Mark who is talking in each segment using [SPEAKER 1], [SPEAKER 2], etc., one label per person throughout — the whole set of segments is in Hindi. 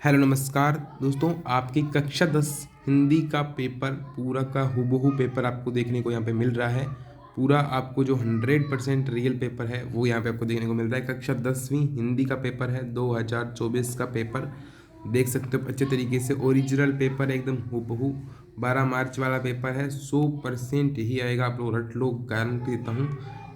[SPEAKER 1] हेलो नमस्कार दोस्तों, आपकी कक्षा 10 हिंदी का पेपर पूरा का हूबहू पेपर आपको देखने को यहाँ पे मिल रहा है। पूरा आपको जो 100% रियल पेपर है वो यहाँ पे आपको देखने को मिल रहा है। कक्षा 10वीं हिंदी का पेपर है, 2024 का पेपर देख सकते हो अच्छे तरीके से। ओरिजिनल पेपर है एकदम हूबहू। 12 मार्च वाला पेपर है। 100% यही आएगा, आप लोग रट लो, गारंटी देता हूँ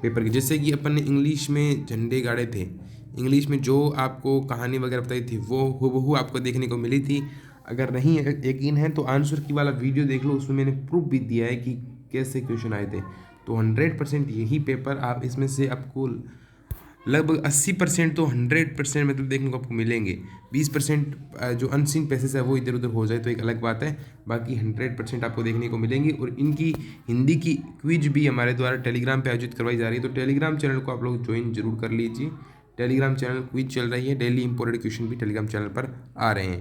[SPEAKER 1] पेपर की। जैसे कि अपन ने इंग्लिश में झंडे गाड़े थे, इंग्लिश में जो आपको कहानी वगैरह बताई थी वो हूबहू आपको देखने को मिली थी। अगर नहीं यकीन है तो आंसर की वाला वीडियो देख लो, उसमें मैंने प्रूफ भी दिया है कि कैसे क्वेश्चन आए थे। तो 100% यही पेपर आप इसमें से आपको लगभग 80% तो 100% मतलब देखने को आपको मिलेंगे। 20% जो अनसीन पैसेज है वो इधर उधर हो जाए तो एक अलग बात है, बाकी 100% आपको देखने को मिलेंगे। और इनकी हिंदी की क्विज भी हमारे द्वारा टेलीग्राम पे आयोजित करवाई जा रही है, तो टेलीग्राम चैनल को आप लोग ज्वाइन जरूर कर लीजिए। टेलीग्राम चैनल क्विज चल रही है, डेली इंपॉर्टेंट क्वेश्चन भी टेलीग्राम चैनल पर आ रहे हैं।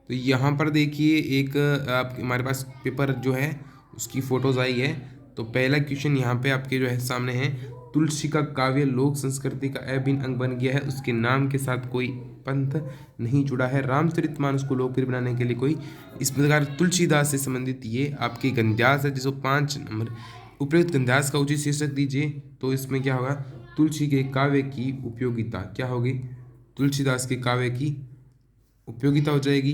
[SPEAKER 1] तो यहाँ पर देखिए एक आप हमारे पास पेपर जो है उसकी फ़ोटोज़ आई है। तो पहला क्वेश्चन यहाँ पे आपके जो है सामने है, तुलसी का काव्य लोक संस्कृति का अभिन्न अंग बन गया है, उसके नाम के साथ कोई पंथ नहीं जुड़ा है। रामचरितमानस को लोकप्रिय बनाने के लिए कोई इस प्रकार तुलसीदास से संबंधित ये आपके गंध्यास है, जिसको 5 नंबर। उपयुक्त गंध्यास का उचित शीर्षक दीजिए। तो इसमें क्या होगा, तुलसी के काव्य की उपयोगिता क्या होगी, तुलसीदास के काव्य की उपयोगिता हो जाएगी।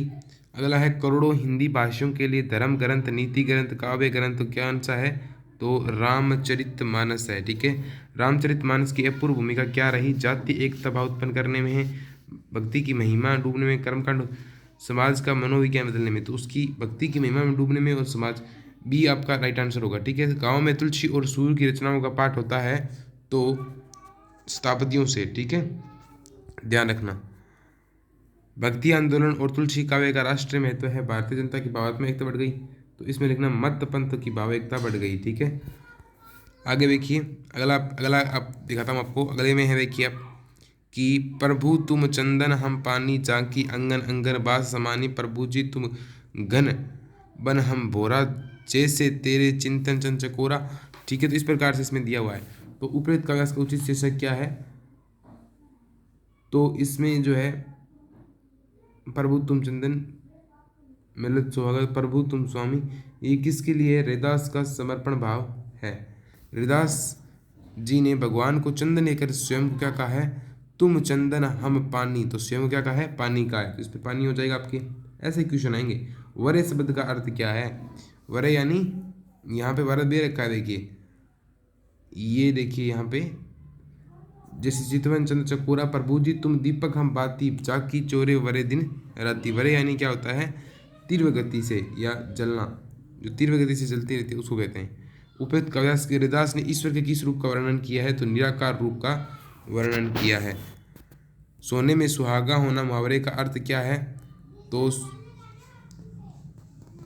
[SPEAKER 1] अगला है, करोड़ों हिंदी भाषियों के लिए धर्म ग्रंथ, नीति ग्रंथ, काव्य ग्रंथ कौन सा है, तो रामचरितमानस है। ठीक है, रामचरितमानस की अपूर्व भूमिका क्या रही, जाति एकता भाव उत्पन्न करने में है, भक्ति की महिमा डूबने में, कर्मकांड, समाज का मनोविज्ञान बदलने में। तो उसकी भक्ति की महिमा में डूबने में और समाज भी आपका राइट आंसर होगा। ठीक है, गाँव में तुलसी और सूर्य की रचनाओं का पाठ होता है तो शताब्दियों से। ठीक है, ध्यान रखना। भक्ति आंदोलन और तुलसी काव्य का राष्ट्रीय महत्व है, भारतीय जनता की भावात्मक एकता बढ़ गई, तो इसमें लिखना मत पंथ की भाव एकता बढ़ गई। ठीक है, आगे देखिए। अगला अगला आप दिखाता हूँ आपको। अगले में है देखिए आप कि प्रभु तुम चंदन हम पानी, जाकी अंगन अंगर बास समानी, प्रभु जी तुम घन बन हम भोरा, जैसे तेरे चिंतन चंचकोरा। ठीक है, तो इस प्रकार से इसमें दिया हुआ है। तो उपयुक्त काव्य का उचित शीर्षक क्या है, तो इसमें जो है प्रभु तुम चंदन मिलत सुहागा, प्रभु तुम स्वामी, ये किसके लिए है, हृदास का समर्पण भाव है। हृदास जी ने भगवान को चंदन लेकर स्वयं को क्या कहा है, तुम चंदन हम पानी, तो स्वयं को क्या कहा है, पानी का है, तो इस पे पानी हो जाएगा आपके। ऐसे क्वेश्चन आएंगे। वरे शब्द का अर्थ क्या है, वरे यानी यहाँ पे वरद दे रखा है, देखिए ये देखिए यहाँ पे, जैसे चितवन चंद्र चकोरा, प्रभु जी तुम दीपक हम बाती, जाकी चोरे वरे दिन राती। वरे यानी क्या होता है, तीव्र गति से या जलना, जो तीव्र गति से जलती रहती है उसको कहते हैं। उपयुक्त काव्यास के हरिदास ने ईश्वर के किस रूप का वर्णन किया है, तो निराकार रूप का वर्णन किया है। सोने में सुहागा होना मुहावरे का अर्थ क्या है, तो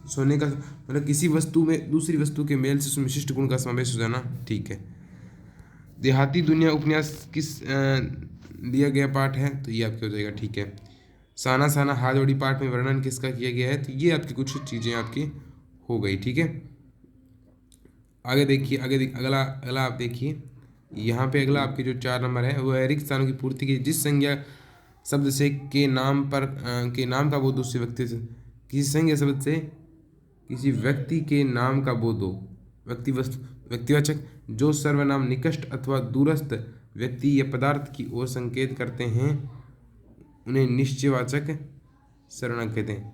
[SPEAKER 1] सोने का मतलब किसी वस्तु में दूसरी वस्तु के मेल से उसमें विशिष्ट गुण का समावेश हो जाना। ठीक है, देहाती दुनिया उपन्यास किस दिया गया पाठ है, तो ये आपके हो जाएगा। ठीक है, साना साना हाथोड़ी पाठ में वर्णन किसका किया गया है, तो ये आपकी कुछ चीज़ें आपकी हो गई। ठीक है, आगे देखिए। अगला अगला आप देखिए, यहाँ पे अगला आपके जो 4 नंबर है वो है, रिक्त स्थानों की पूर्ति की जिस संज्ञा शब्द से के नाम पर के नाम का बोध दूसरे व्यक्ति से, किसी संज्ञा शब्द से किसी व्यक्ति के नाम का बोध हो, व्यक्ति वस्तु व्यक्तिवाचक, जो सर्वनाम निकट अथवा दूरस्थ व्यक्ति या पदार्थ की ओर संकेत करते हैं उन्हें निश्चयवाचक सर्वनाम कहते हैं।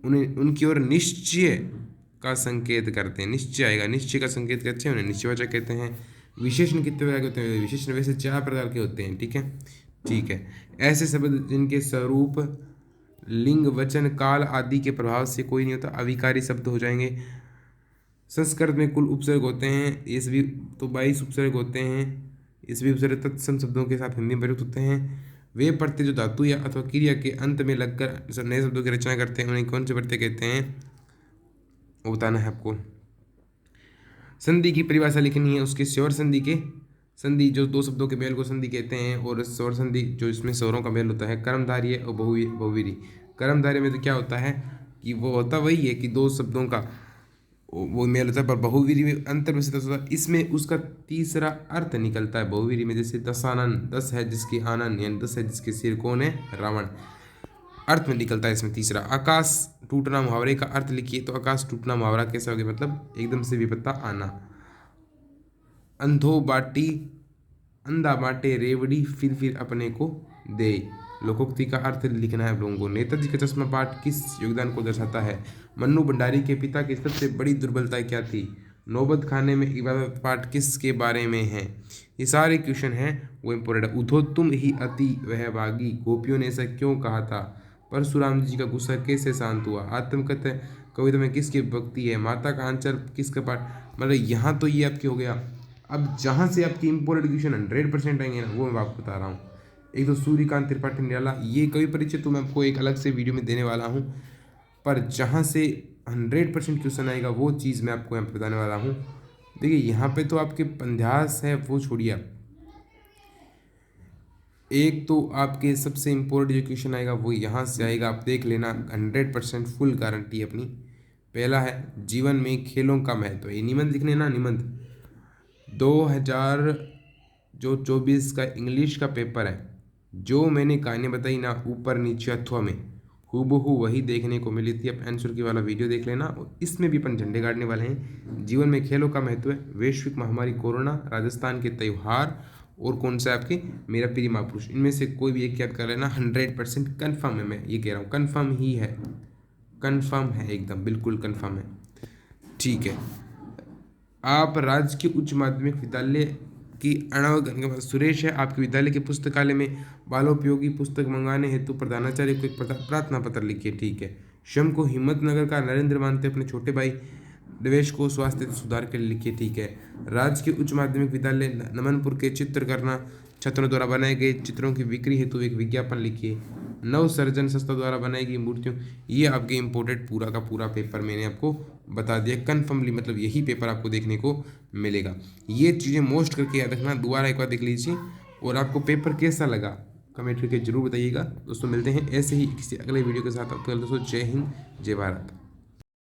[SPEAKER 1] उन्हें उनकी ओर निश्चय का संकेत करते हैं, निश्चय आएगा, निश्चय का संकेत करते हैं, उन्हें निश्चयवाचक कहते हैं। विशेषण कितने प्रकार के होते हैं, विशेषण वैसे 4 प्रकार के होते हैं। ठीक है, ठीक है, ऐसे शब्द जिनके स्वरूप लिंग वचन काल आदि के प्रभाव से कोई नहीं होता, अविकारी शब्द हो जाएंगे। संस्कृत में कुल उपसर्ग होते हैं, ये सभी तो 22 उपसर्ग होते हैं। इस भी उपसर्ग तत्सम शब्दों के साथ हिंदी में प्रयुक्त होते हैं। वे प्रत्यय जो धातु या अथवा क्रिया के अंत में लगकर नए शब्दों की रचना करते हैं उन्हें कौन से प्रत्यय कहते हैं, वो बताना है आपको। संधि की परिभाषा लिखनी है, उसके स्वर संधि के, संधि जो 2 शब्दों के मेल को संधि कहते हैं, और स्वर संधि जो इसमें स्वरों का मेल होता है। कर्मधारय और बहुवीरी। कर्मधारय में तो क्या होता है कि वो होता वही है कि 2 शब्दों का वो मेल होता है, पर बहुवीरी में अंतर में से 10 होता है, इसमें उसका तीसरा अर्थ निकलता है। बहुवीरी में जैसे दशानन, 10 है जिसके आनन, यानी 10 है जिसके सिर, कौन है, रावण, अर्थ में निकलता है इसमें तीसरा। आकाश टूटना मुहावरे का अर्थ लिखिए, तो आकाश टूटना मुहावरा कैसा हो गया, मतलब एकदम से विपत्ता आना। अंधो बाटी, अंधा बाटे रेवड़ी, फिर अपने को दे, लोकोक्ति का अर्थ लिखना है आप लोगों को। नेताजी का चश्मा पाठ किस योगदान को दर्शाता है। मन्नू भंडारी के पिता की सबसे बड़ी दुर्बलता क्या थी। नौबत खाने में इबादत पाठ किसके बारे में है। ये सारे क्वेश्चन हैं वो इम्पोर्टेंट है। उधो तुम ही अति वहभागी, गोपियों ने ऐसा क्यों कहा था। परशुराम जी का गुस्सा कैसे शांत हुआ। आत्मकथा कविता में किसकी भक्ति है। माता का आंचल किसका पाठ, मतलब यहाँ तो ये आपके हो गया। अब जहाँ से आपकी इम्पोर्टेंट क्वेश्चन 100% आएंगे ना, वो मैं आपको बता रहा हूँ। एक तो सूर्यकांत त्रिपाठी निराला, ये कवि परिचय तो मैं आपको एक अलग से वीडियो में देने वाला हूँ, पर जहाँ से 100% क्वेश्चन आएगा वो चीज़ मैं आपको यहाँ पे बताने वाला हूँ। देखिए यहाँ पे तो आपके पंध्यास है वो छोड़िए आप, एक तो आपके सबसे इम्पोर्टेंट जो क्वेश्चन आएगा वो यहाँ से आएगा, आप देख लेना, 100% फुल गारंटी अपनी। पहला है जीवन में खेलों का महत्व, ये निबंध लिखने ना, निबंध 2024 का इंग्लिश का पेपर है। जो मैंने कहानी बताई ना ऊपर नीचे अथवा में, हूबहू वही देखने को मिली थी। अब आंसर की वाला वीडियो देख लेना, इसमें भी अपन झंडे गाड़ने वाले हैं। जीवन में खेलों का महत्व है, वैश्विक महामारी कोरोना, राजस्थान के त्यौहार, और कौन सा आपके मेरा प्रिय महापुरुष। इनमें से कोई भी एक याद कर लेना, 100% कन्फर्म है, मैं ये कह रहा हूँ कन्फर्म ही है, कन्फर्म है एकदम बिल्कुल कन्फर्म है। ठीक है, आप राजकीय उच्च माध्यमिक विद्यालय की अणव सुरेश है, आपके विद्यालय के पुस्तकालय में बालोपयोगी पुस्तक मंगवाने हेतु प्रधानाचार्य को एक प्रार्थना पत्र लिखिए। ठीक है, स्वयं को हिम्मतनगर का नरेंद्र मानते अपने छोटे भाई देवेश को स्वास्थ्य सुधार के लिए लिखिए। ठीक है, राजकीय उच्च माध्यमिक विद्यालय नमनपुर के चित्रकर्णा छात्रों द्वारा बनाए गए चित्रों की बिक्री हेतु एक विज्ञापन लिखिए। नव सर्जन संस्था द्वारा बनाई गई मूर्तियों, ये आपके इम्पोर्टेंट पूरा का पूरा पेपर मैंने आपको बता दिया कन्फर्मली, मतलब यही पेपर आपको देखने को मिलेगा। ये चीज़ें मोस्ट करके याद रखना, दोबारा एक बार देख लीजिए, और आपको पेपर कैसा लगा कमेंट करके जरूर बताइएगा। दोस्तों मिलते हैं ऐसे ही किसी अगले वीडियो के साथ। आपके दोस्तों जय हिंद जय भारत।